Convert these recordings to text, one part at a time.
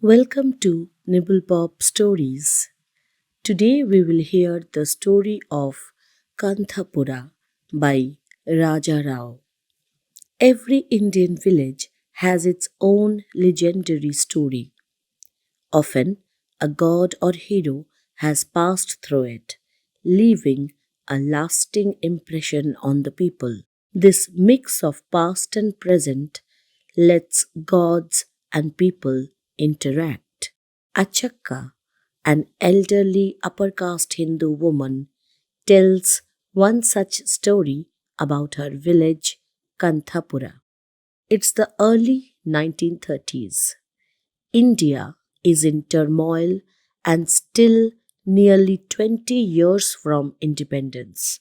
Welcome to NibblePop Stories. Today we will hear the story of Kanthapura by Raja Rao. Every Indian village has its own legendary story. Often, a god or hero has passed through it, leaving a lasting impression on the people. This mix of past and present lets gods and people interact. Achakka, an elderly upper caste Hindu woman, tells one such story about her village, Kanthapura. It's the early 1930s. India is in turmoil and still nearly 20 years from independence.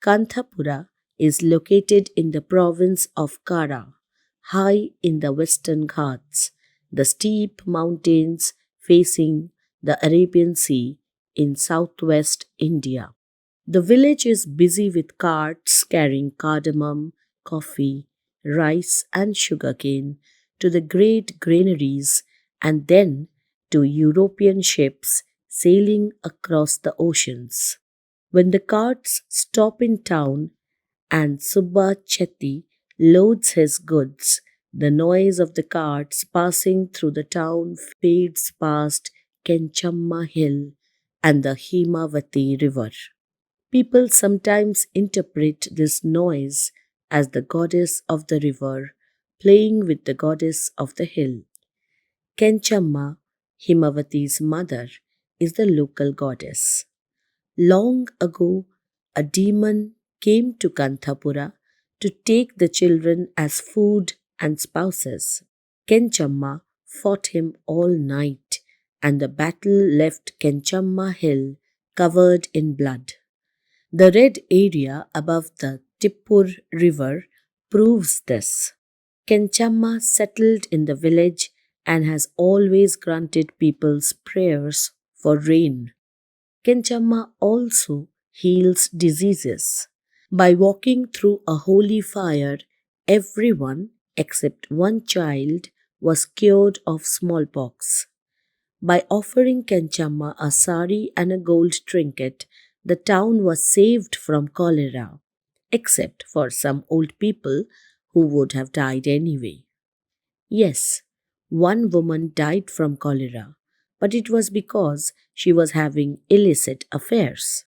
Kanthapura is located in the province of Kara, high in the western Ghats, the steep mountains facing the Arabian Sea in southwest India. The village is busy with carts carrying cardamom, coffee, rice, and sugarcane to the great granaries and then to European ships sailing across the oceans. When the carts stop in town and Subba Chetty loads his goods, the noise of the carts passing through the town fades past Kenchamma Hill and the Himavati River. People sometimes interpret this noise as the goddess of the river playing with the goddess of the hill. Kenchamma, Himavati's mother, is the local goddess. Long ago, a demon came to Kanthapura to take the children as food and spouses. Kenchamma fought him all night, and the battle left Kenchamma Hill covered in blood. The red area above the Tippur River proves this. Kenchamma settled in the village and has always granted people's prayers for rain. Kenchamma also heals diseases. By walking through a holy fire, everyone except one child was cured of smallpox. By offering Kenchamma a sari and a gold trinket, the town was saved from cholera, except for some old people who would have died anyway. Yes, one woman died from cholera, but it was because she was having illicit affairs.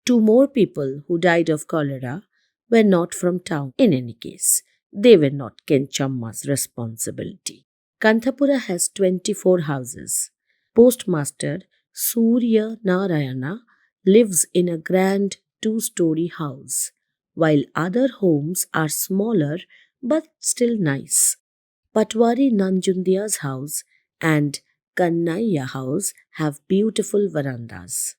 Two more people who died of cholera were not from town. In any case, they were not Kenchamma's responsibility. Kanthapura has 24 houses. Postmaster Surya Narayana lives in a grand two-story house, while other homes are smaller but still nice. Patwari Nanjundia's house and Kannaiya house have beautiful verandas.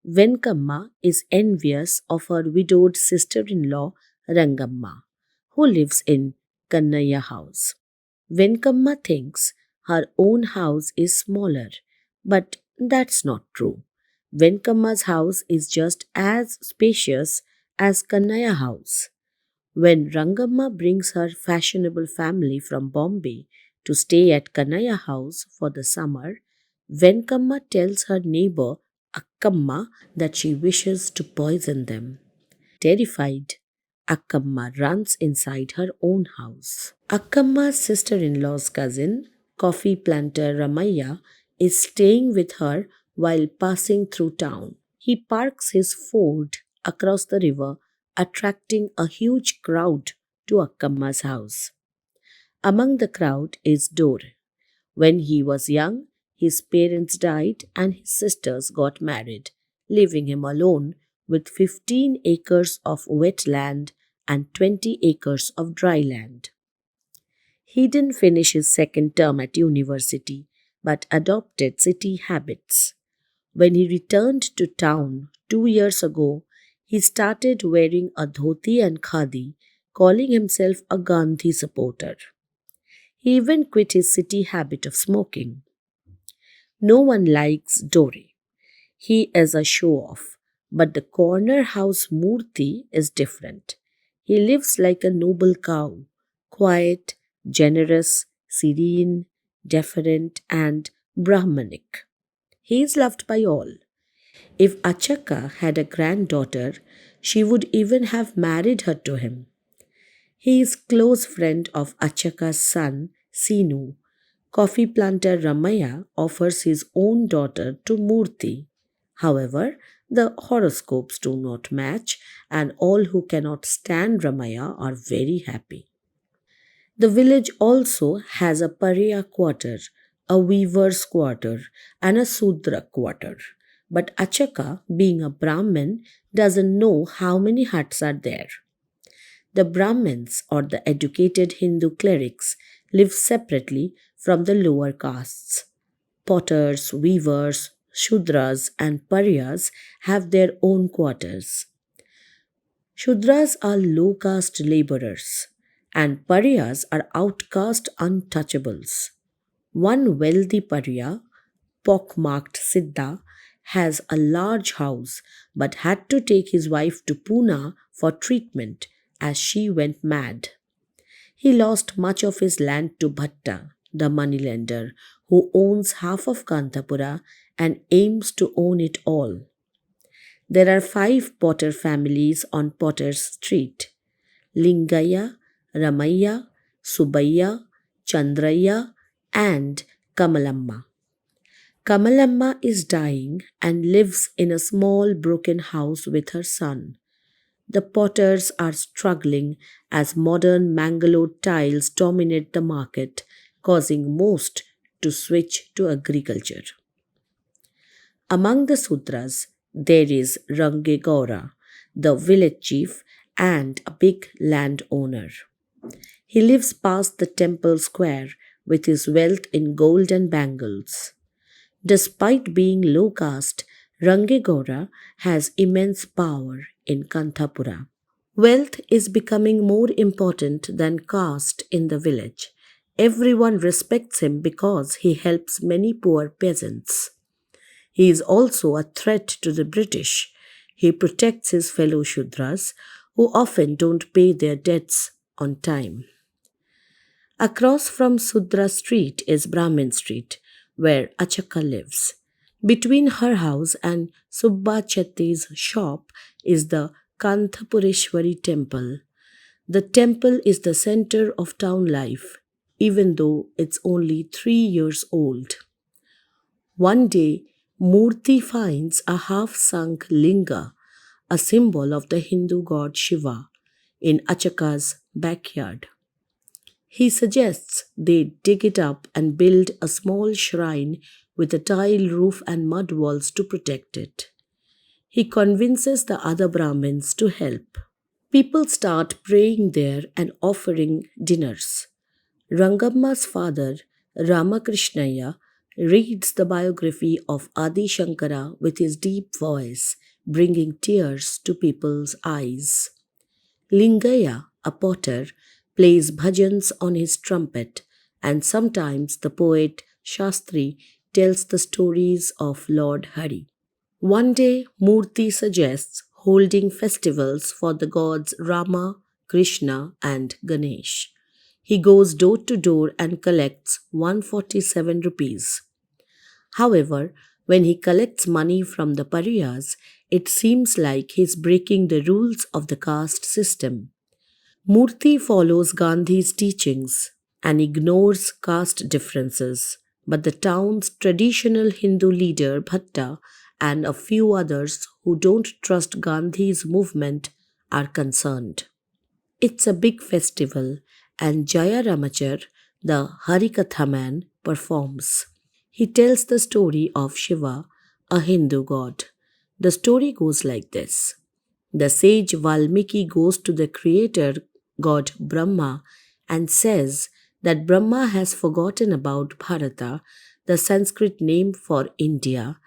Venkamma is envious of her widowed sister-in-law Rangamma, who lives in Kannaiya house. Venkamma thinks her own house is smaller, but that's not true. Venkamma's house is just as spacious as Kannaiya house. When Rangamma brings her fashionable family from Bombay to stay at Kannaiya house for the summer, Venkamma tells her neighbor Akkamma that she wishes to poison them. Terrified, Akkamma runs inside her own house. Akkamma's sister-in-law's cousin, coffee planter Ramaya, is staying with her while passing through town. He parks his Ford across the river, attracting a huge crowd to Akkamma's house. Among the crowd is Dor. When he was young, his parents died and his sisters got married, leaving him alone with 15 acres of wet land and 20 acres of dry land. He didn't finish his second term at university but adopted city habits. When he returned to town 2 years ago, he started wearing a dhoti and khadi, calling himself a Gandhi supporter. He even quit his city habit of smoking. No one likes Dore. He is a show-off, but the corner house Murthy is different. He lives like a noble cow, quiet, generous, serene, deferent, and Brahmanic. He is loved by all. If Achaka had a granddaughter, she would even have married her to him. He is close friend of Achaka's son, Sinu. Coffee planter Ramaya offers his own daughter to Murthy. However, the horoscopes do not match, and all who cannot stand Ramaya are very happy. The village also has a pariah quarter, a weaver's quarter, and a Sudra quarter. But Achaka, being a Brahmin, doesn't know how many huts are there. The Brahmins, or the educated Hindu clerics, live separately from the lower castes. Potters, weavers, Shudras, and Pariahs have their own quarters. Shudras are low caste laborers, and Pariahs are outcast untouchables. One wealthy Pariah, pockmarked Siddha, has a large house but had to take his wife to Pune for treatment as she went mad. He lost much of his land to Bhatta, the moneylender, who owns half of Kanthapura and aims to own it all. There are five Potter families on Potter's Street: Lingaya, Ramaya, Subaya, Chandraya, and Kamalamma. Kamalamma is dying and lives in a small broken house with her son. The potters are struggling as modern Mangalore tiles dominate the market, causing most to switch to agriculture. Among the Sudras, there is Rangegaura, the village chief and a big landowner. He lives past the temple square with his wealth in gold and bangles. Despite being low caste, Rangegaura has immense power in Kanthapura. Wealth is becoming more important than caste in the village. Everyone respects him because he helps many poor peasants. He is also a threat to the British. He protects his fellow Shudras, who often don't pay their debts on time. Across from Sudra Street is Brahmin Street, where Achaka lives. Between her house and Subba Chetty's shop is the Kanthapureshwari temple. The temple is the center of town life, even though it's only 3 years old. One day, Murthy finds a half-sunk linga, a symbol of the Hindu god Shiva, in Achaka's backyard. He suggests they dig it up and build a small shrine with a tile roof and mud walls to protect it. He convinces the other Brahmins to help. People start praying there and offering dinners. Rangamma's father, Ramakrishnaya, reads the biography of Adi Shankara with his deep voice, bringing tears to people's eyes. Lingaya, a potter, plays bhajans on his trumpet, and sometimes the poet Shastri tells the stories of Lord Hari. One day, Murthy suggests holding festivals for the gods Rama, Krishna, and Ganesh. He goes door to door and collects 147 rupees. However, when he collects money from the pariahs, it seems like he's breaking the rules of the caste system. Murthy follows Gandhi's teachings and ignores caste differences, but the town's traditional Hindu leader Bhatta and a few others who don't trust Gandhi's movement are concerned. It's a big festival, and Jaya Ramachar, the Harikatha man, performs. He tells the story of Shiva, a Hindu god. The story goes like this. The sage Valmiki goes to the creator god Brahma and says that Brahma has forgotten about Bharata, the Sanskrit name for India,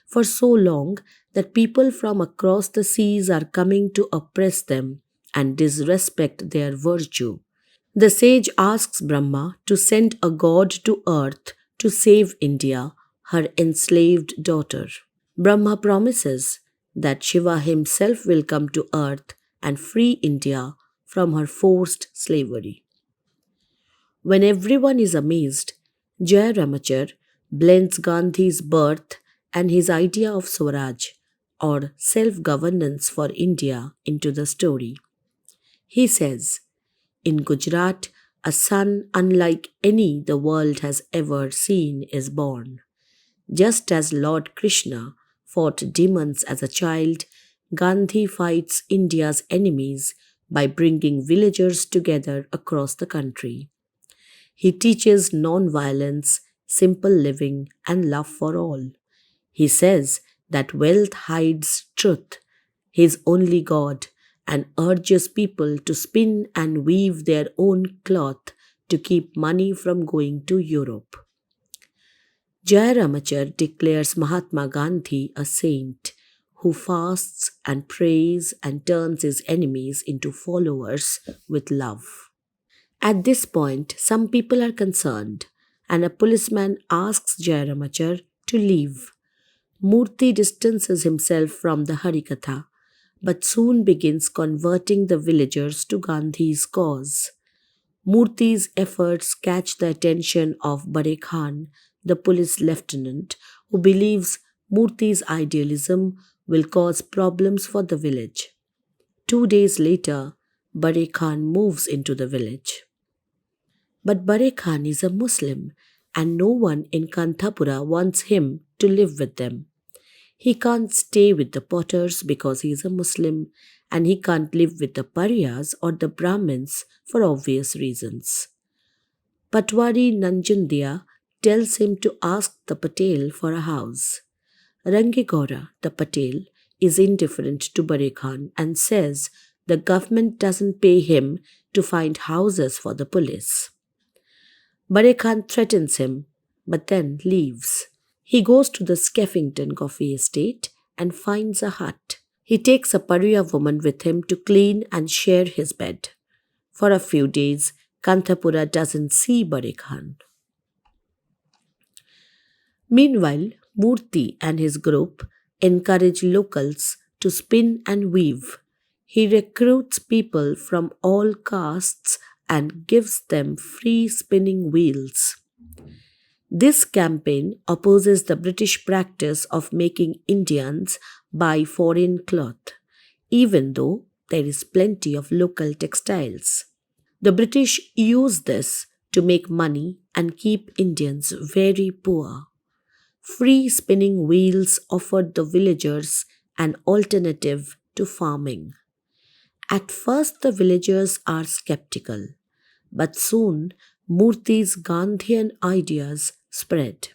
for so long that people from across the seas are coming to oppress them and disrespect their virtue. The sage asks Brahma to send a god to earth to save India, her enslaved daughter. Brahma promises that Shiva himself will come to earth and free India from her forced slavery. When everyone is amazed, Jaya Ramachar, blends Gandhi's birth and his idea of Swaraj, or self governance for India, into the story. He says, in Gujarat, a son unlike any the world has ever seen is born. Just as Lord Krishna fought demons as a child, Gandhi fights India's enemies by bringing villagers together across the country. He teaches non-violence, simple living, and love for all. He says that wealth hides truth, his only God, and urges people to spin and weave their own cloth to keep money from going to Europe. Jairamachar declares Mahatma Gandhi a saint who fasts and prays and turns his enemies into followers with love. At this point, some people are concerned, and a policeman asks Jairamachar to leave. Murthy distances himself from the Harikatha, but soon begins converting the villagers to Gandhi's cause. Murthy's efforts catch the attention of Bare Khan, the police lieutenant, who believes Murthy's idealism will cause problems for the village. 2 days later, Bare Khan moves into the village. But Bare Khan is a Muslim, and no one in Kanthapura wants him to live with them. He can't stay with the potters because he is a Muslim, and he can't live with the Paryas or the Brahmins for obvious reasons. Patwari Nanjundia tells him to ask the Patel for a house. Rangigora, the Patel, is indifferent to Bare Khan and says the government doesn't pay him to find houses for the police. Bare Khan threatens him, but then leaves. He goes to the Skeffington coffee estate and finds a hut. He takes a Pariya woman with him to clean and share his bed. For a few days, Kanthapura doesn't see Bare Khan. Meanwhile, Murthy and his group encourage locals to spin and weave. He recruits people from all castes and gives them free spinning wheels. This campaign opposes the British practice of making Indians buy foreign cloth, even though there is plenty of local textiles. The British use this to make money and keep Indians very poor. Free spinning wheels offered the villagers an alternative to farming. At first, the villagers are skeptical, but soon Murthy's Gandhian ideas spread.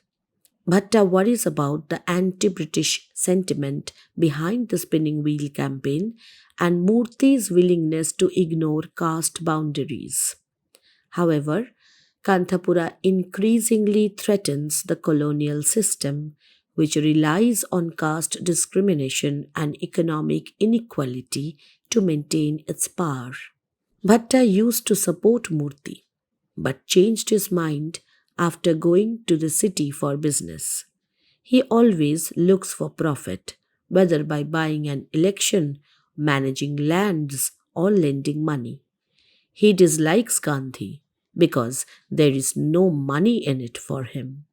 Bhatta worries about the anti-British sentiment behind the spinning wheel campaign and Murthy's willingness to ignore caste boundaries. However, Kanthapura increasingly threatens the colonial system, which relies on caste discrimination and economic inequality to maintain its power. Bhatta used to support Murthy, but changed his mind after going to the city for business. He always looks for profit, whether by buying an election, managing lands, or lending money. He dislikes Gandhi because there is no money in it for him.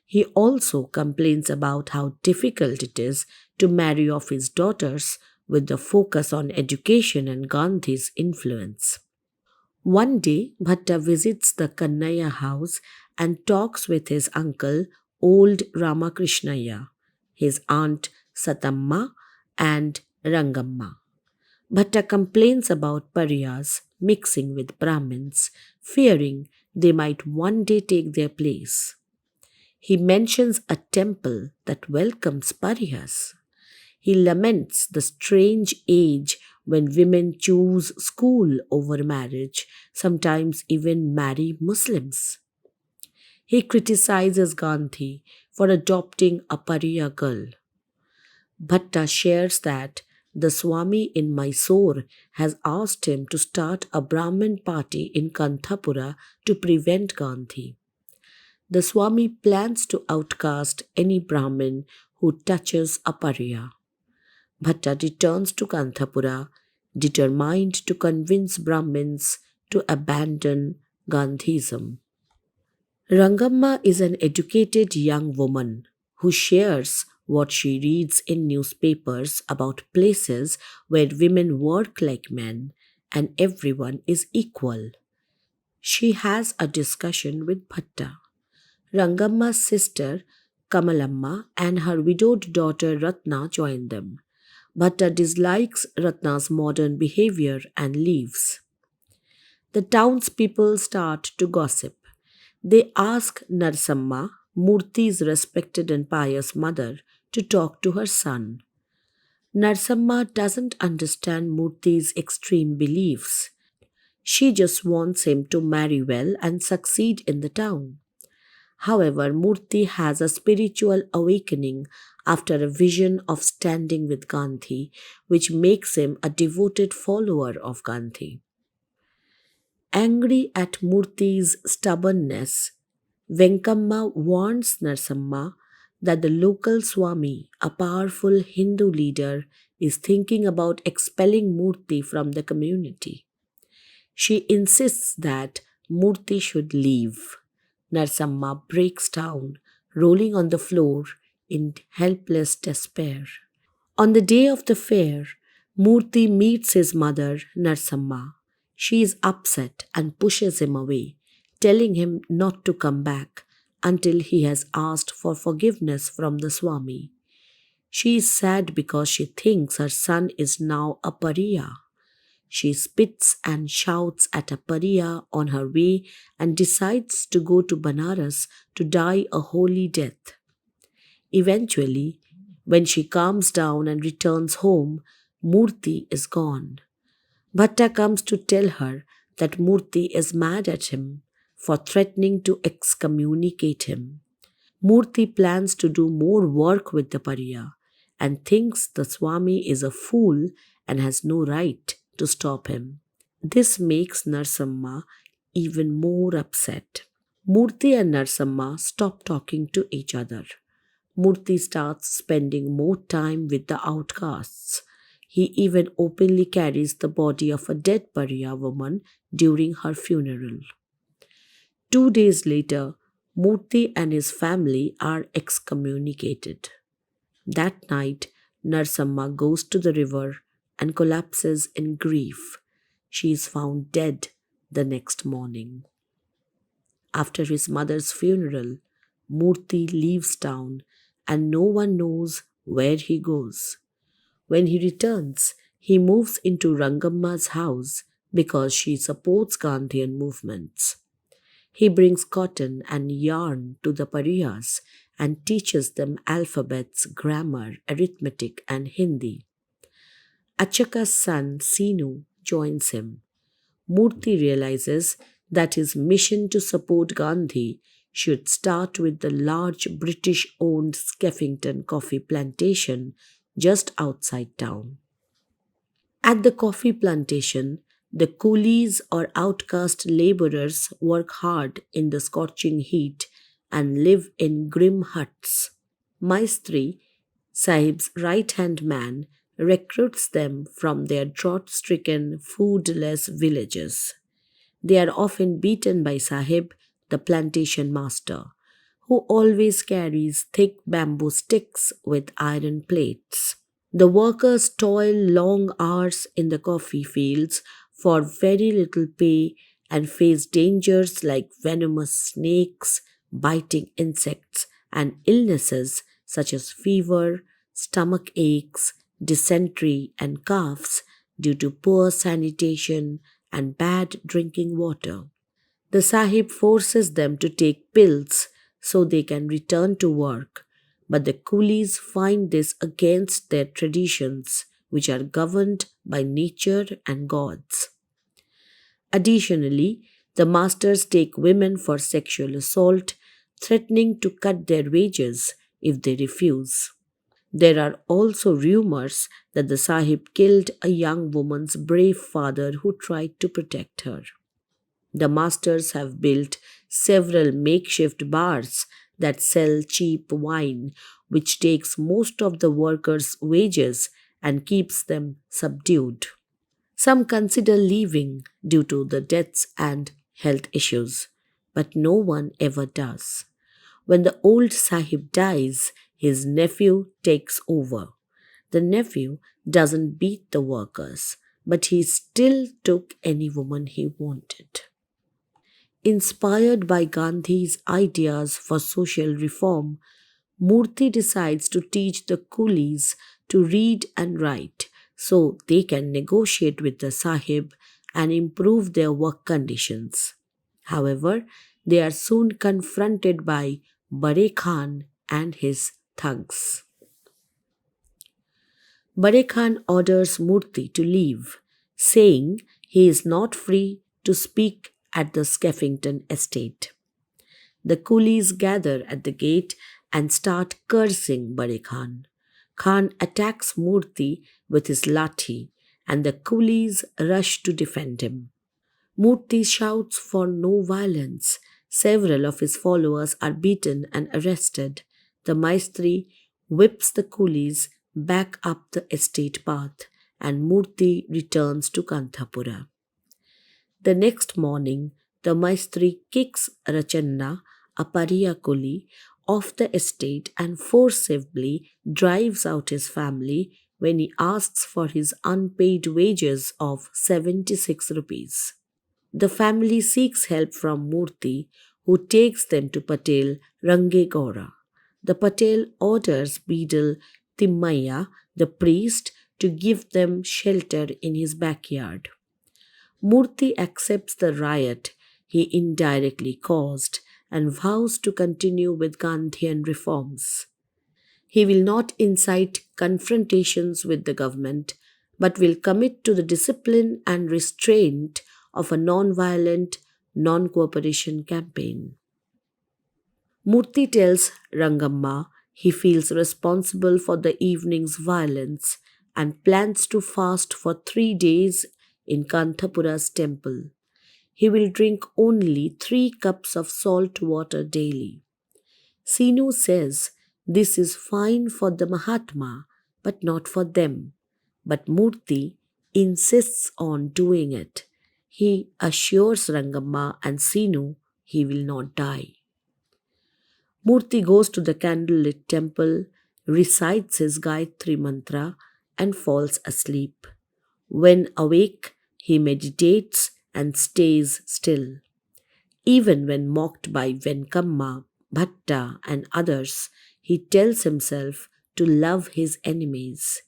He also complains about how difficult it is to marry off his daughters with the focus on education and Gandhi's influence. One day, Bhatta visits the Kannaya house and talks with his uncle, old Ramakrishnaya, his aunt Satamma, and Rangamma. Bhatta complains about Pariyas mixing with Brahmins, fearing they might one day take their place. He mentions a temple that welcomes Pariyas. He laments the strange age when women choose school over marriage, sometimes even marry Muslims. He criticizes Gandhi for adopting a Pariya girl. Bhatta shares that the Swami in Mysore has asked him to start a Brahmin party in Kanthapura to prevent Gandhi. The Swami plans to outcast any Brahmin who touches a Pariya. Bhatta returns to Kanthapura, determined to convince Brahmins to abandon Gandhism. Rangamma is an educated young woman who shares what she reads in newspapers about places where women work like men and everyone is equal. She has a discussion with Bhatta, Rangamma's sister Kamalamma, and her widowed daughter Ratna join them. Bhatta dislikes Ratna's modern behavior and leaves. The townspeople start to gossip. They ask Narsamma, Murthy's respected and pious mother, to talk to her son. Narsamma doesn't understand Murthy's extreme beliefs. She just wants him to marry well and succeed in the town. However, Murthy has a spiritual awakening after a vision of standing with Gandhi, which makes him a devoted follower of Gandhi. Angry at Murthy's stubbornness, Venkamma warns Narsamma that the local Swami, a powerful Hindu leader, is thinking about expelling Murthy from the community. She insists that Murthy should leave. Narsamma breaks down, rolling on the floor in helpless despair. On the day of the fair, Murthy meets his mother, Narsamma. She is upset and pushes him away, telling him not to come back until he has asked for forgiveness from the Swami. She is sad because she thinks her son is now a pariah. She spits and shouts at a pariah on her way and decides to go to Banaras to die a holy death. Eventually, when she calms down and returns home, Murthy is gone. Bhatta comes to tell her that Murthy is mad at him for threatening to excommunicate him. Murthy plans to do more work with the pariah and thinks the Swami is a fool and has no right to stop him. This makes Narsamma even more upset. Murthy and Narsamma stop talking to each other. Murthy starts spending more time with the outcasts. He even openly carries the body of a dead pariah woman during her funeral. 2 days later, Murthy and his family are excommunicated. That night, Narsamma goes to the river and collapses in grief. She is found dead the next morning. After his mother's funeral, Murthy leaves town and no one knows where he goes. When he returns, he moves into Rangamma's house because she supports Gandhian movements. He brings cotton and yarn to the pariahs and teaches them alphabets, grammar, arithmetic, and Hindi. Achaka's son Sinu joins him. Murthy realizes that his mission to support Gandhi should start with the large British owned Skeffington coffee plantation just outside town. At the coffee plantation, the coolies or outcast laborers work hard in the scorching heat and live in grim huts. Maistri, Sahib's right hand man, recruits them from their drought stricken, foodless villages. They are often beaten by Sahib, the plantation master, who always carries thick bamboo sticks with iron plates. The workers toil long hours in the coffee fields for very little pay and face dangers like venomous snakes, biting insects, and illnesses such as fever, stomach aches, dysentery, and coughs due to poor sanitation and bad drinking water. The Sahib forces them to take pills so they can return to work, but the coolies find this against their traditions, which are governed by nature and gods. Additionally, the masters take women for sexual assault, threatening to cut their wages if they refuse. There are also rumors that the Sahib killed a young woman's brave father who tried to protect her. The masters have built several makeshift bars that sell cheap wine, which takes most of the workers' wages and keeps them subdued. Some consider leaving due to the deaths and health issues, but no one ever does. When the old Sahib dies, his nephew takes over. The nephew doesn't beat the workers, but he still took any woman he wanted. Inspired by Gandhi's ideas for social reform, Murthy decides to teach the coolies to read and write so they can negotiate with the Sahib and improve their work conditions. However, they are soon confronted by Bare Khan and his thugs. Bare Khan orders Murthy to leave, saying he is not free to speak at the Skeffington estate. The coolies gather at the gate and start cursing Bare Khan. Khan attacks Murthy with his lathi, and the coolies rush to defend him. Murthy shouts for no violence. Several of his followers are beaten and arrested. The Maistri whips the coolies back up the estate path, and Murthy returns to Kanthapura. The next morning, the Maistri kicks Rachanna, a Pariya coolie, off the estate and forcibly drives out his family when he asks for his unpaid wages of 76 rupees. The family seeks help from Murthy, who takes them to Patel Rangegaura. The Patel orders Beadle Timmaiah, the priest, to give them shelter in his backyard. Murthy accepts the riot he indirectly caused and vows to continue with Gandhian reforms. He will not incite confrontations with the government, but will commit to the discipline and restraint of a non-violent, non-cooperation campaign. Murthy tells Rangamma he feels responsible for the evening's violence and plans to fast for 3 days in Kanthapura's temple. He will drink only 3 cups of salt water daily. Sinu says this is fine for the Mahatma, but not for them. But Murthy insists on doing it. He assures Rangamma and Sinu he will not die. Murthy goes to the candlelit temple, recites his Gayatri mantra, and falls asleep. When awake, he meditates and stays still. Even when mocked by Venkamma, Bhatta, and others, he tells himself to love his enemies.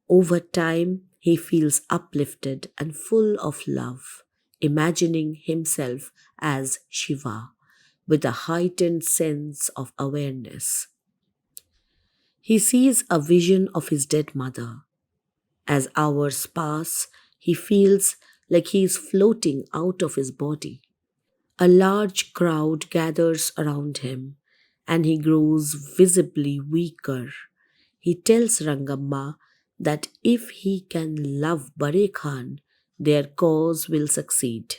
Over time, he feels uplifted and full of love, imagining himself as Shiva, with a heightened sense of awareness. He sees a vision of his dead mother. As hours pass, he feels like he is floating out of his body. A large crowd gathers around him, and he grows visibly weaker. He tells Rangamma that if he can love Bare Khan, their cause will succeed.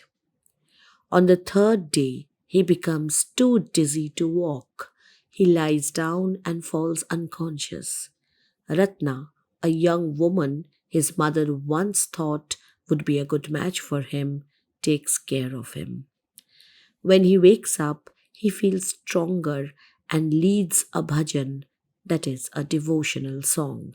On the third day, he becomes too dizzy to walk. He lies down and falls unconscious. Ratna, a young woman his mother once thought would be a good match for him, takes care of him. When he wakes up, he feels stronger and leads a bhajan, that is, a devotional song.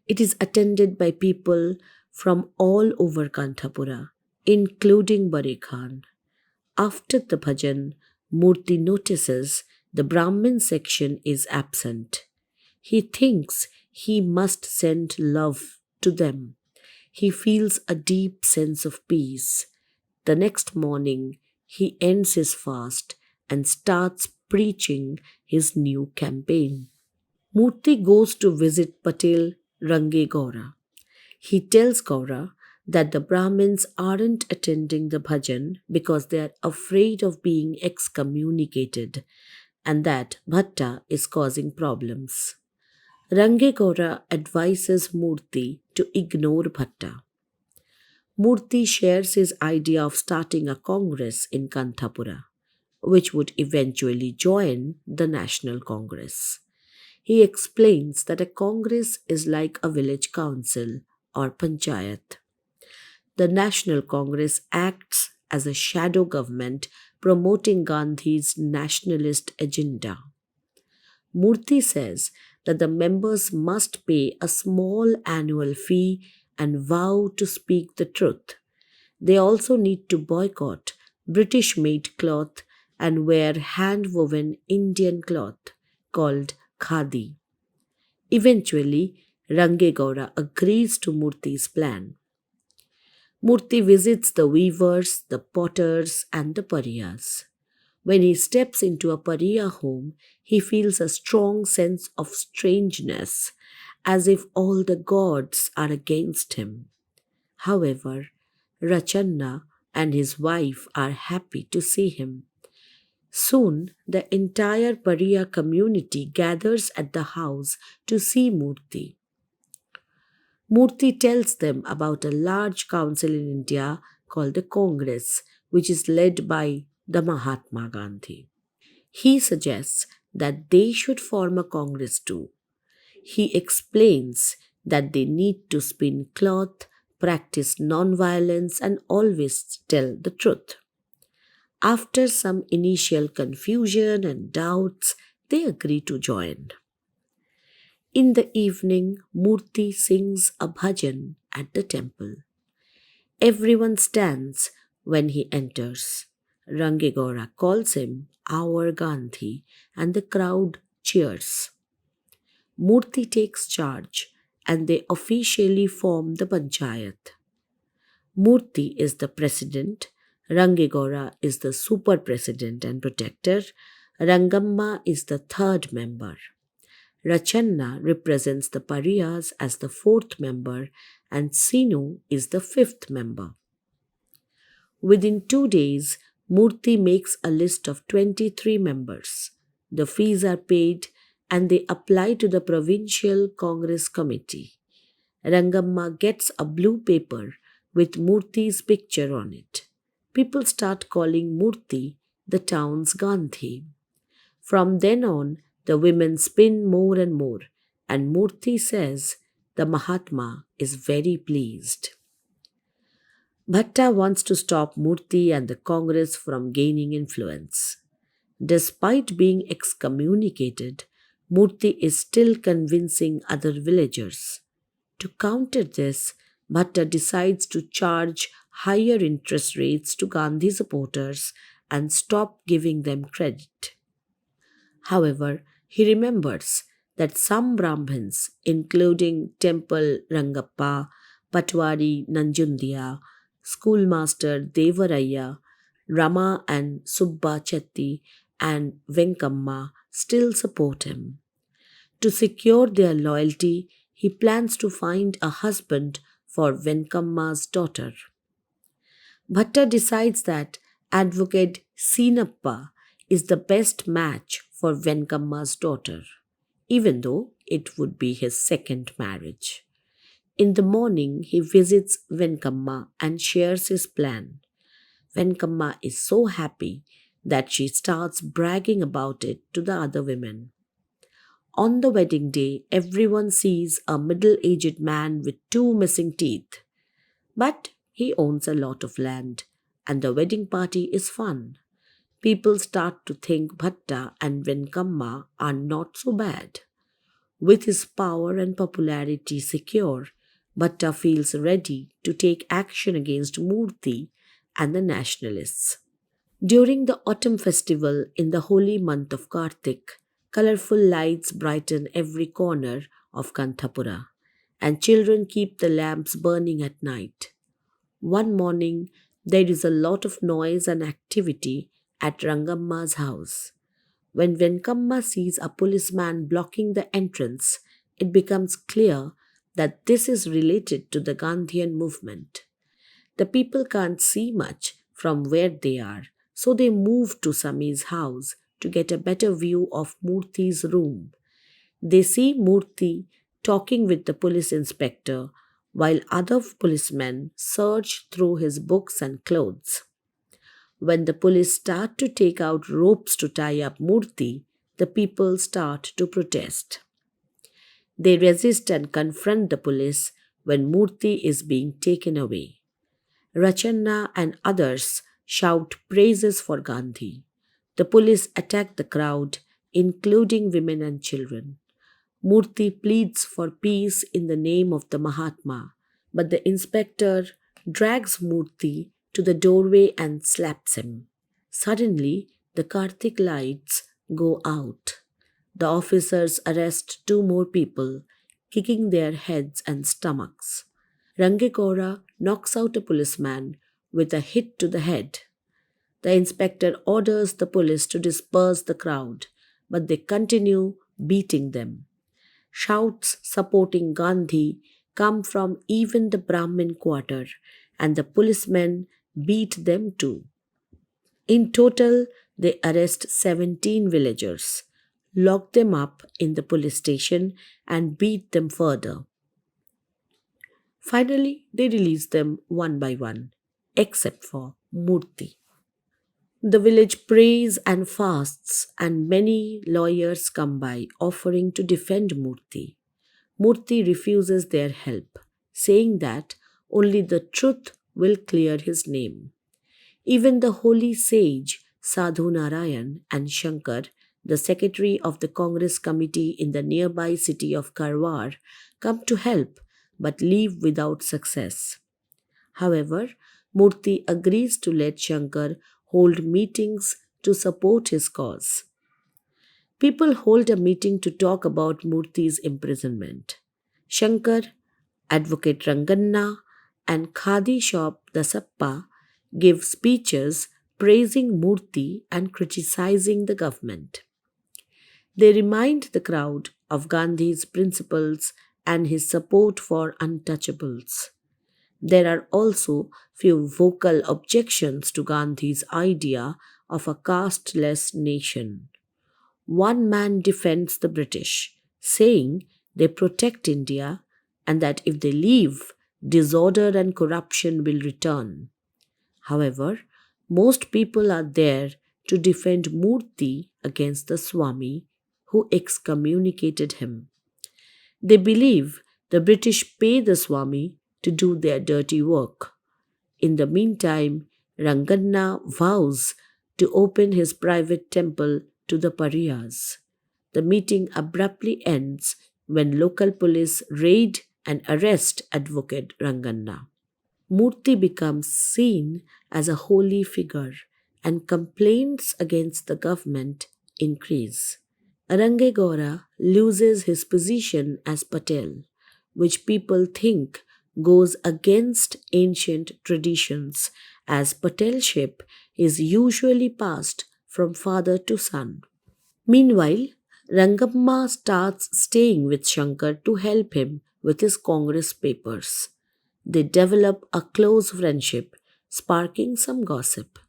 It is attended by people from all over Kanthapura, including Bare Khan. After the bhajan, Murthy notices the Brahmin section is absent. He thinks he must send love to them. He feels a deep sense of peace. The next morning, he ends his fast and starts preaching his new campaign. Murthy goes to visit Patel Rangegaura. He tells Gaura that the Brahmins aren't attending the bhajan because they are afraid of being excommunicated and that Bhatta is causing problems. Rangegaura advises Murthy to ignore Bhatta. Murthy shares his idea of starting a congress in Kanthapura, which would eventually join the National Congress. He explains that a congress is like a village council or panchayat. The National Congress acts as a shadow government promoting Gandhi's nationalist agenda. Murthy says that the members must pay a small annual fee and vow to speak the truth. They also need to boycott British made cloth and wear hand woven Indian cloth called khadi. Eventually, Rangegaura agrees to Murthy's plan. Murthy visits the weavers, the potters, and the pariyas. When he steps into a pariya home, he feels a strong sense of strangeness, as if all the gods are against him. However, Rachanna and his wife are happy to see him. Soon, the entire pariya community gathers at the house to see Murthy. Murthy tells them about a large council in India called the Congress, which is led by the Mahatma Gandhi. He suggests that they should form a Congress too. He explains that they need to spin cloth, practice non-violence, and always tell the truth. After some initial confusion and doubts, they agree to join. In the evening, Murthy sings a bhajan at the temple. Everyone stands when he enters. Rangegaura calls him our Gandhi, and the crowd cheers. Murthy takes charge and they officially form the panchayat. Murthy is the president, Rangegaura is the super president and protector, Rangamma is the third member. Rachanna represents the pariyas as the fourth member and Sinu is the fifth member. Within 2 days, Murthy makes a list of 23 members. The fees are paid and they apply to the Provincial Congress Committee. Rangamma gets a blue paper with Murthy's picture on it. People start calling Murthy the town's Gandhi. From then on, the women spin more and more, and Murthy says the Mahatma is very pleased. Bhatta wants to stop Murthy and the Congress from gaining influence. Despite being excommunicated, Murthy is still convincing other villagers. To counter this, Bhatta decides to charge higher interest rates to Gandhi supporters and stop giving them credit. However, he remembers that some Brahmins, including Temple Rangappa, Patwari Nanjundiya, Schoolmaster Devaraya, Rama and Subba Chetty, and Venkamma, still support him. To secure their loyalty, he plans to find a husband for Venkamma's daughter. Bhatta decides that advocate Sinappa is the best match for Venkamma's daughter, even though it would be his second marriage. In the morning, he visits Venkamma and shares his plan. Venkamma is so happy that she starts bragging about it to the other women. On the wedding day, everyone sees a middle-aged man with 2 missing teeth. But he owns a lot of land, and the wedding party is fun. People start to think Bhatta and Venkamma are not so bad. With his power and popularity secure, Bhatta feels ready to take action against Murthy and the nationalists. During the autumn festival in the holy month of Kartik, colorful lights brighten every corner of Kanthapura, and children keep the lamps burning at night. One morning, there is a lot of noise and activity at Rangamma's house. When Venkamma sees a policeman blocking the entrance, it becomes clear that this is related to the Gandhian movement. The people can't see much from where they are, so they move to Sami's house to get a better view of Murthy's room. They see Murthy talking with the police inspector while other policemen search through his books and clothes. When the police start to take out ropes to tie up Murthy, the people start to protest. They resist and confront the police when Murthy is being taken away. Rachanna and others shout praises for Gandhi. The police attack the crowd, including women and children. Murthy pleads for peace in the name of the Mahatma, but the inspector drags Murthy to the doorway and slaps him. Suddenly, the Karthik lights go out. The officers arrest two more people, kicking their heads and stomachs. Rangekora knocks out a policeman with a hit to the head. The inspector orders the police to disperse the crowd, but they continue beating them. Shouts supporting Gandhi come from even the Brahmin quarter, and the policemen beat them too. In total, they arrest 17 villagers, lock them up in the police station, and beat them further. Finally, they release them one by one, except for Murthy. The village prays and fasts, and many lawyers come by offering to defend Murthy. Murthy refuses their help, saying that only the truth will clear his name. Even the holy sage Sadhu Narayan and Shankar, the secretary of the Congress committee in the nearby city of Karwar, come to help but leave without success. However, Murthy agrees to let Shankar hold meetings to support his cause. People hold a meeting to talk about Murthy's imprisonment. Shankar, Advocate Ranganna, and Khadi shop Dasappa give speeches praising Murthy and criticizing the government. They remind the crowd of Gandhi's principles and his support for untouchables. There are also few vocal objections to Gandhi's idea of a casteless nation. One man defends the British, saying they protect India and that if they leave, disorder and corruption will return. However, most people are there to defend Murthy against the Swami who excommunicated him. They believe the British pay the Swami to do their dirty work. In the meantime, Ranganna vows to open his private temple to the pariahs. The meeting abruptly ends when local police raid and arrest Advocate Ranganna. Murthy becomes seen as a holy figure and complaints against the government increase. Arangegora loses his position as Patel, which people think goes against ancient traditions as Patelship is usually passed from father to son. Meanwhile, Rangamma starts staying with Shankar to help him with his Congress papers. They develop a close friendship, sparking some gossip.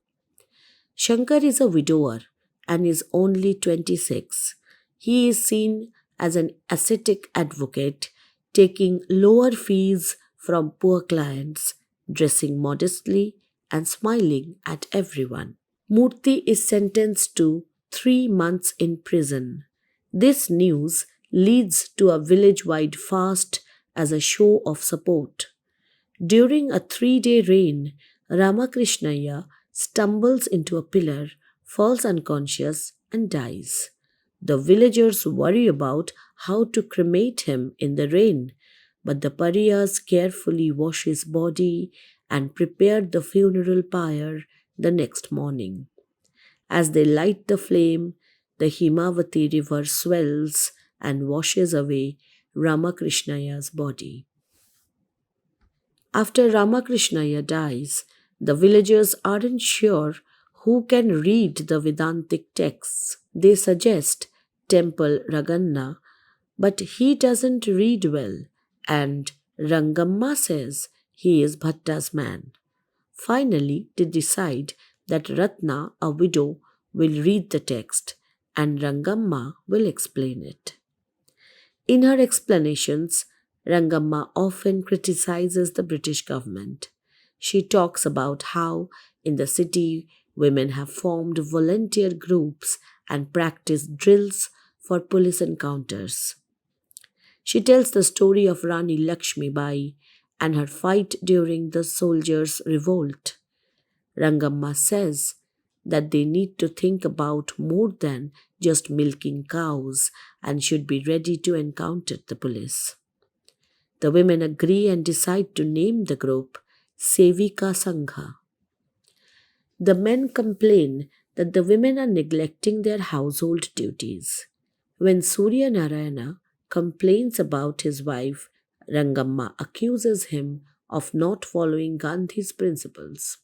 Shankar is a widower and is only 26. He is seen as an ascetic advocate, taking lower fees from poor clients, dressing modestly, and smiling at everyone. Murthy is sentenced to 3 months in prison. This news leads to a village wide fast as a show of support. During a 3-day rain, Ramakrishnaya stumbles into a pillar, falls unconscious, and dies. The villagers worry about how to cremate him in the rain, but the pariahs carefully wash his body and prepare the funeral pyre the next morning. As they light the flame, the Himavati river swells and washes away Ramakrishnaia's body. After Ramakrishnaya dies, the villagers aren't sure who can read the Vedantic texts. They suggest Temple Raganna, but he doesn't read well, and Rangamma says he is Bhatta's man. Finally, they decide that Ratna, a widow, will read the text and Rangamma will explain it. In her explanations, Rangamma often criticizes the British government. She talks about how, in the city, women have formed volunteer groups and practiced drills for police encounters. She tells the story of Rani Lakshmi Bai and her fight during the soldiers' revolt. Rangamma says that they need to think about more than just milking cows and should be ready to encounter the police. The women agree and decide to name the group Sevika Sangha. The men complain that the women are neglecting their household duties. When Surya Narayana complains about his wife, Rangamma accuses him of not following Gandhi's principles.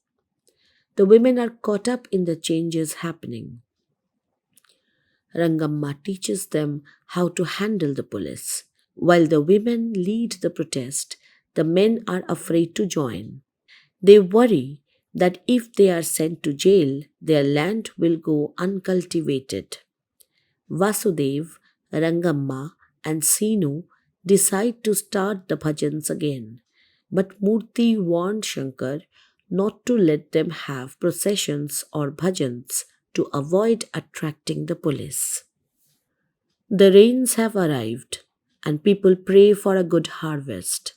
The women are caught up in the changes happening. Rangamma teaches them how to handle the police. While the women lead the protest, the men are afraid to join. They worry that if they are sent to jail, their land will go uncultivated. Vasudev, Rangamma, and Sinu decide to start the bhajans again, but Murthy warned Shankar not to let them have processions or bhajans to avoid attracting the police. The rains have arrived, and people pray for a good harvest.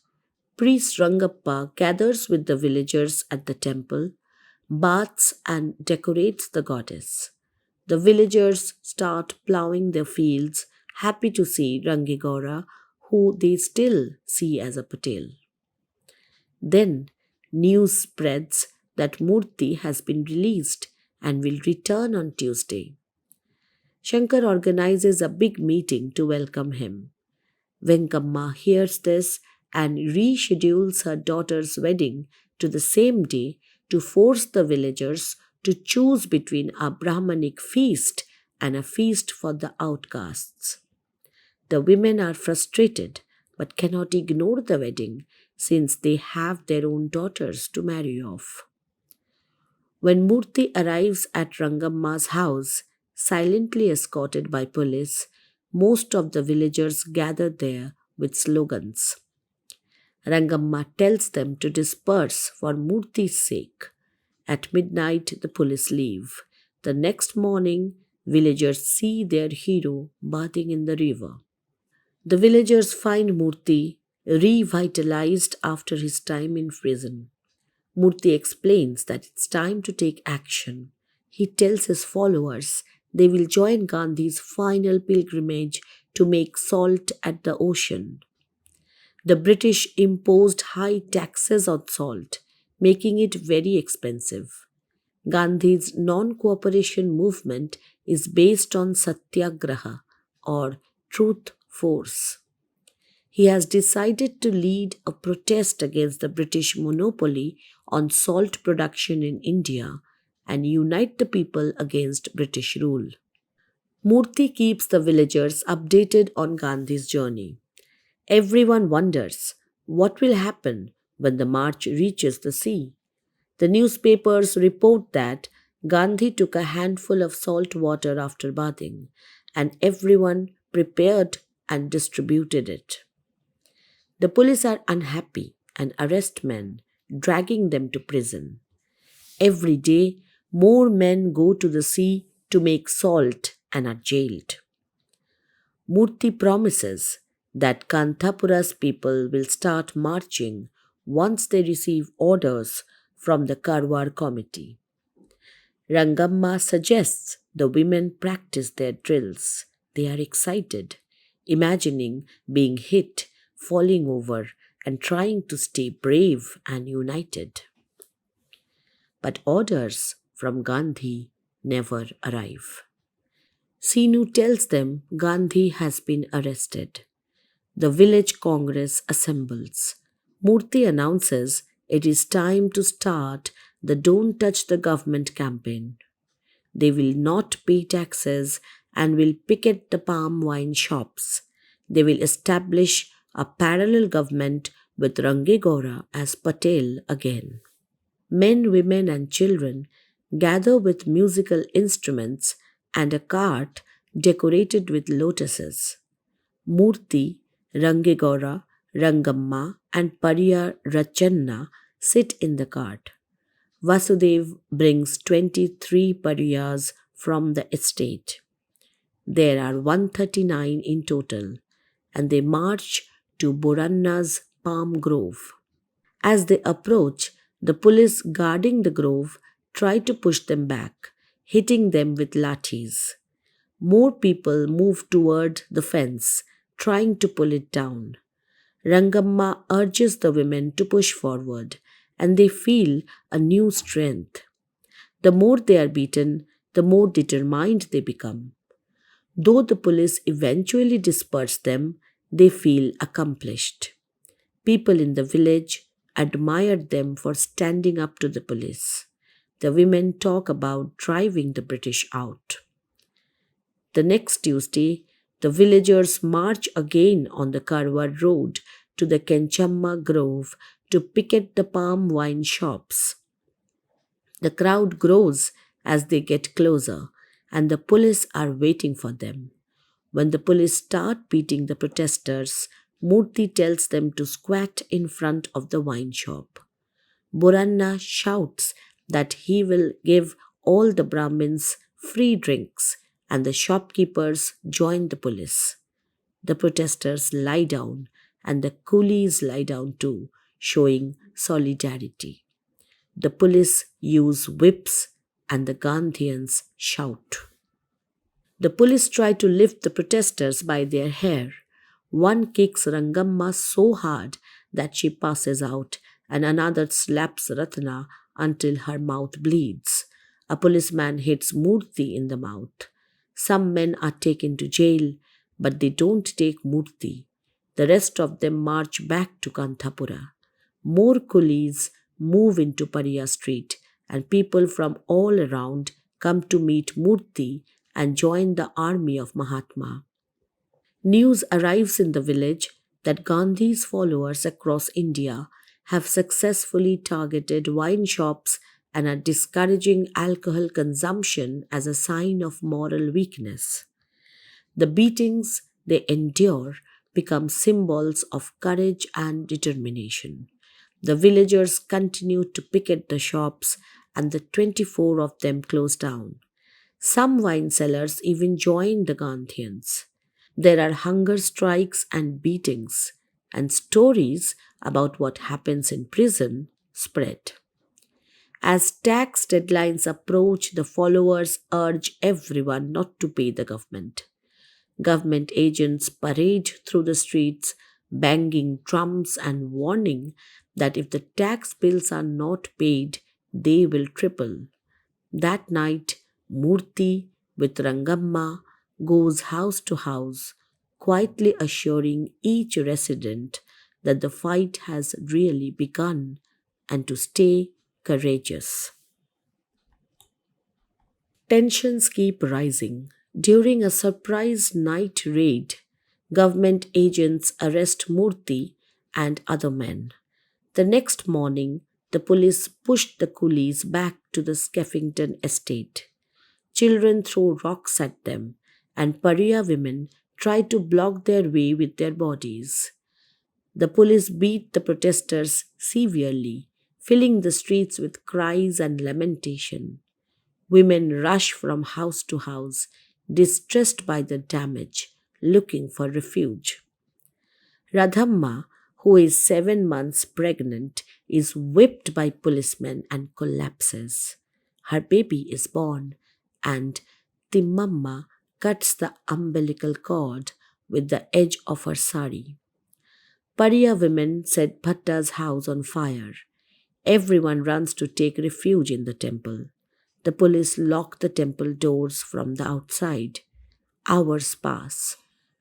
Priest Rangappa gathers with the villagers at the temple, baths and decorates the goddess. The villagers start ploughing their fields, happy to see Rangigora, who they still see as a Patel. Then news spreads that Murthy has been released and will return on Tuesday. Shankar organizes a big meeting to welcome him. Venkamma hears this and reschedules her daughter's wedding to the same day to force the villagers to choose between a Brahmanic feast and a feast for the outcasts. The women are frustrated but cannot ignore the wedding since they have their own daughters to marry off. When Murthy arrives at Rangamma's house, silently escorted by police, most of the villagers gather there with slogans. Rangamma tells them to disperse for Murthy's sake. At midnight, the police leave. The next morning, villagers see their hero bathing in the river. The villagers find Murthy revitalized after his time in prison. Murthy explains that it's time to take action. He tells his followers they will join Gandhi's final pilgrimage to make salt at the ocean. The British imposed high taxes on salt, making it very expensive. Gandhi's non-cooperation movement is based on satyagraha or truth force. He has decided to lead a protest against the British monopoly on salt production in India and unite the people against British rule. Murthy keeps the villagers updated on Gandhi's journey. Everyone wonders what will happen when the march reaches the sea. The newspapers report that Gandhi took a handful of salt water after bathing, and everyone prepared and distributed it. The police are unhappy and arrest men, dragging them to prison. Every day, more men go to the sea to make salt and are jailed. Murthy promises that Kanthapura's people will start marching once they receive orders from the Karwar committee. Rangamma suggests the women practice their drills. They are excited, imagining being hit, falling over, and trying to stay brave and united. But orders from Gandhi never arrive. Sinu tells them Gandhi has been arrested. The village congress assembles. Murthy announces it is time to start the Don't Touch the Government campaign. They will not pay taxes and will picket the palm wine shops. They will establish a parallel government with Rangegora as Patel again. Men, women, and children gather with musical instruments and a cart decorated with lotuses. Murthy, Rangegora, Rangamma, and Pariya Rachanna sit in the cart. Vasudev brings 23 pariyas from the estate. There are 139 in total, and they march to Boranna's palm grove. As they approach, the police guarding the grove try to push them back, hitting them with lathis. More people move toward the fence, trying to pull it down. Rangamma urges the women to push forward, and they feel a new strength. The more they are beaten, the more determined they become. Though the police eventually disperse them, they feel accomplished. People in the village admired them for standing up to the police. The women talk about driving the British out. The next Tuesday, the villagers march again on the Karwar road to the Kenchamma Grove to picket the palm wine shops. The crowd grows as they get closer, and the police are waiting for them. When the police start beating the protesters, Murthy tells them to squat in front of the wine shop. Boranna shouts that he will give all the Brahmins free drinks, and the shopkeepers join the police. The protesters lie down, and the coolies lie down too, showing solidarity. The police use whips, and the Gandhians shout. The police try to lift the protesters by their hair. One kicks Rangamma so hard that she passes out, and another slaps Ratna until her mouth bleeds. A policeman hits Murthy in the mouth. Some men are taken to jail, but they don't take Murthy. The rest of them march back to Kanthapura. More coolies move into Pariya Street, and people from all around come to meet Murthy and join the army of Mahatma. News arrives in the village that Gandhi's followers across India have successfully targeted wine shops and are discouraging alcohol consumption as a sign of moral weakness. The beatings they endure become symbols of courage and determination. The villagers continue to picket the shops, and the 24 of them close down. Some wine sellers even join the Gandhians. There are hunger strikes and beatings, and stories about what happens in prison spread. As tax deadlines approach, the followers urge everyone not to pay the government. Government agents parade through the streets, banging drums and warning that if the tax bills are not paid, they will triple. That night, Murthy with Rangamma goes house to house, quietly assuring each resident that the fight has really begun and to stay courageous. Tensions keep rising. During a surprise night raid, government agents arrest Murthy and other men. The next morning, the police pushed the coolies back to the Skeffington estate. Children throw rocks at them, and Pariya women try to block their way with their bodies. The police beat the protesters severely, filling the streets with cries and lamentation. Women rush from house to house, distressed by the damage, looking for refuge. Radhamma, who is 7 months pregnant, is whipped by policemen and collapses. Her baby is born, and Timmamma cuts the umbilical cord with the edge of her sari. Pariya women set Bhatta's house on fire. Everyone runs to take refuge in the temple. The police lock the temple doors from the outside. Hours pass,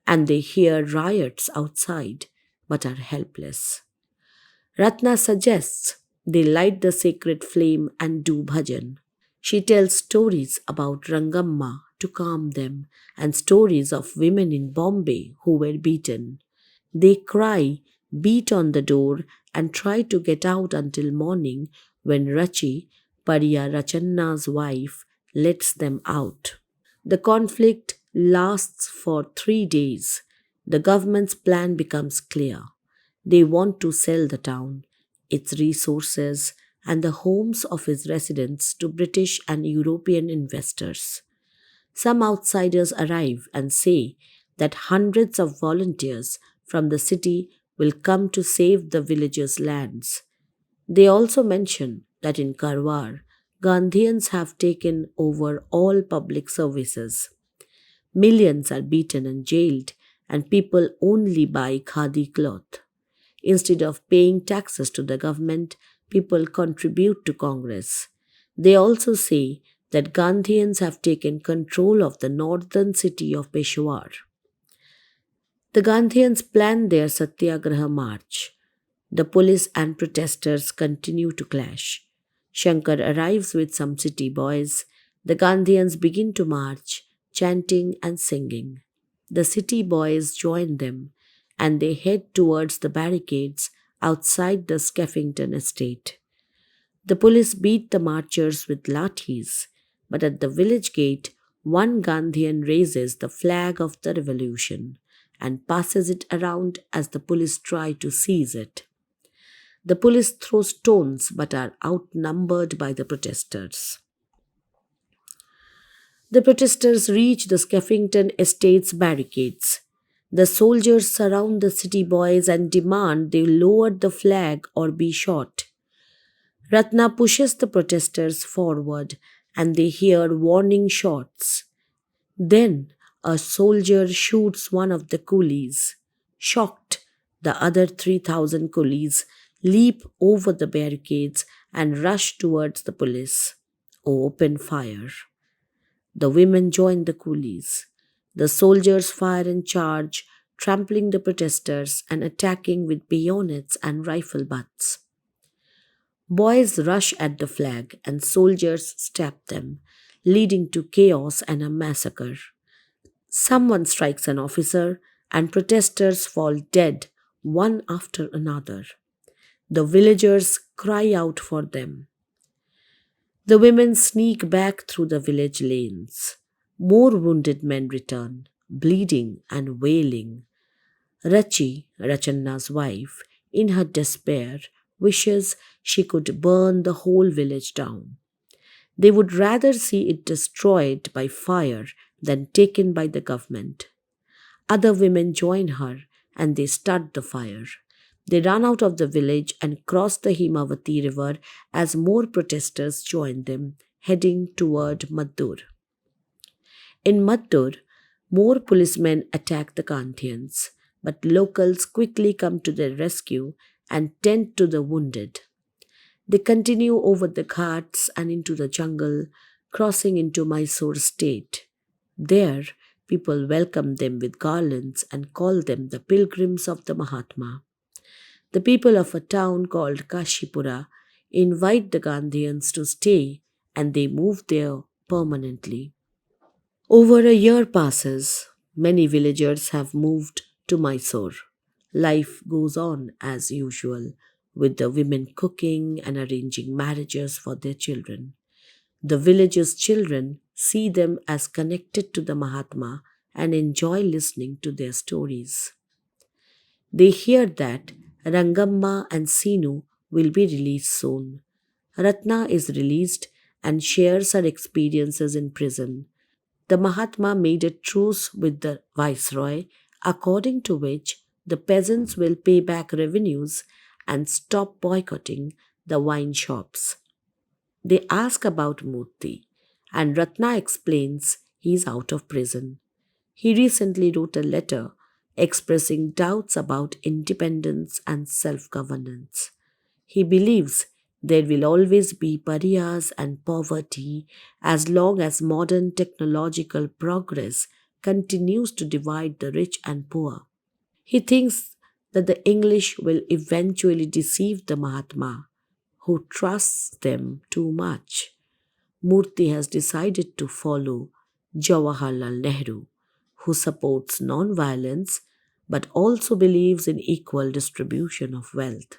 and they hear riots outside, but are helpless. Ratna suggests they light the sacred flame and do bhajan. She tells stories about Rangamma to calm them and stories of women in Bombay who were beaten. They cry, beat on the door, and try to get out until morning when Rachi, Pariya Rachanna's wife, lets them out. The conflict lasts for 3 days. The government's plan becomes clear. They want to sell the town, its resources, and the homes of its residents to British and European investors. Some outsiders arrive and say that hundreds of volunteers from the city will come to save the villagers' lands. They also mention that in Karwar, Gandhians have taken over all public services. Millions are beaten and jailed, and people only buy khadi cloth. Instead of paying taxes to the government, people contribute to Congress. They also say that Gandhians have taken control of the northern city of Peshawar. The Gandhians plan their Satyagraha march. The police and protesters continue to clash. Shankar arrives with some city boys. The Gandhians begin to march, chanting and singing. The city boys join them and they head towards the barricades outside the Skeffington estate. The police beat the marchers with lathis, but at the village gate, one Gandhian raises the flag of the revolution and passes it around as the police try to seize it. The police throw stones but are outnumbered by the protesters. The protesters reach the Skeffington Estate's barricades. The soldiers surround the city boys and demand they lower the flag or be shot. Ratna pushes the protesters forward and they hear warning shots. Then a soldier shoots one of the coolies. Shocked, the other 3,000 coolies leap over the barricades and rush towards the police. Open fire. The women join the coolies. The soldiers fire and charge, trampling the protesters and attacking with bayonets and rifle butts. Boys rush at the flag and soldiers stab them, leading to chaos and a massacre. Someone strikes an officer and protesters fall dead one after another. The villagers cry out for them. The women sneak back through the village lanes. More wounded men return, bleeding and wailing. Rachanna's wife, in her despair, wishes she could burn the whole village down. They would rather see it destroyed by fire than taken by the government. Other women join her and they start the fire. They run out of the village and cross the Himavati river as more protesters join them, heading toward Maddur. In Maddur, more policemen attack the Gandhians, but locals quickly come to their rescue and tend to the wounded. They continue over the ghats and into the jungle, crossing into Mysore state. There, people welcome them with garlands and call them the pilgrims of the Mahatma. The people of a town called Kashipura invite the Gandhians to stay and they move there permanently. Over a year passes. Many villagers have moved to Mysore. Life goes on as usual, with the women cooking and arranging marriages for their children. The village's children see them as connected to the Mahatma and enjoy listening to their stories. They hear that Rangamma and Sinu will be released soon. Ratna is released and shares her experiences in prison. The Mahatma made a truce with the viceroy, according to which the peasants will pay back revenues and stop boycotting the wine shops. They ask about Murthy, and Ratna explains he is out of prison. He recently wrote a letter expressing doubts about independence and self-governance. He believes there will always be pariahs and poverty as long as modern technological progress continues to divide the rich and poor. He thinks that the English will eventually deceive the Mahatma, who trusts them too much. Murthy has decided to follow Jawaharlal Nehru, who supports non-violence but also believes in equal distribution of wealth.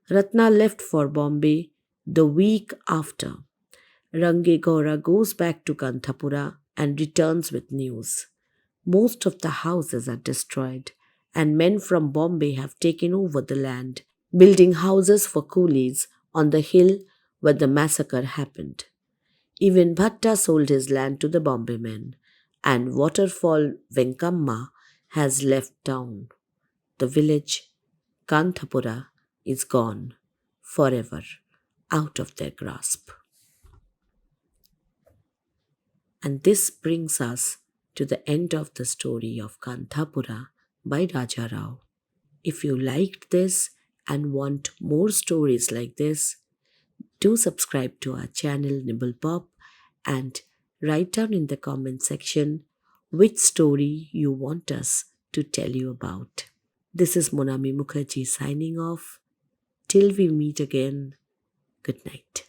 Ratna left for Bombay the week after. Range Gaura goes back to Kanthapura and returns with news. Most of the houses are destroyed, and men from Bombay have taken over the land, building houses for coolies on the hill where the massacre happened. Even Bhatta sold his land to the Bombay men, and Waterfall Venkamma has left town. The village, Kanthapura, is gone forever, out of their grasp. And this brings us to the end of the story of Kanthapura by Raja Rao. If you liked this and want more stories like this, do subscribe to our channel NibblePop and write down in the comment section which story you want us to tell you about. This is Monami Mukherjee signing off. Till we meet again, good night.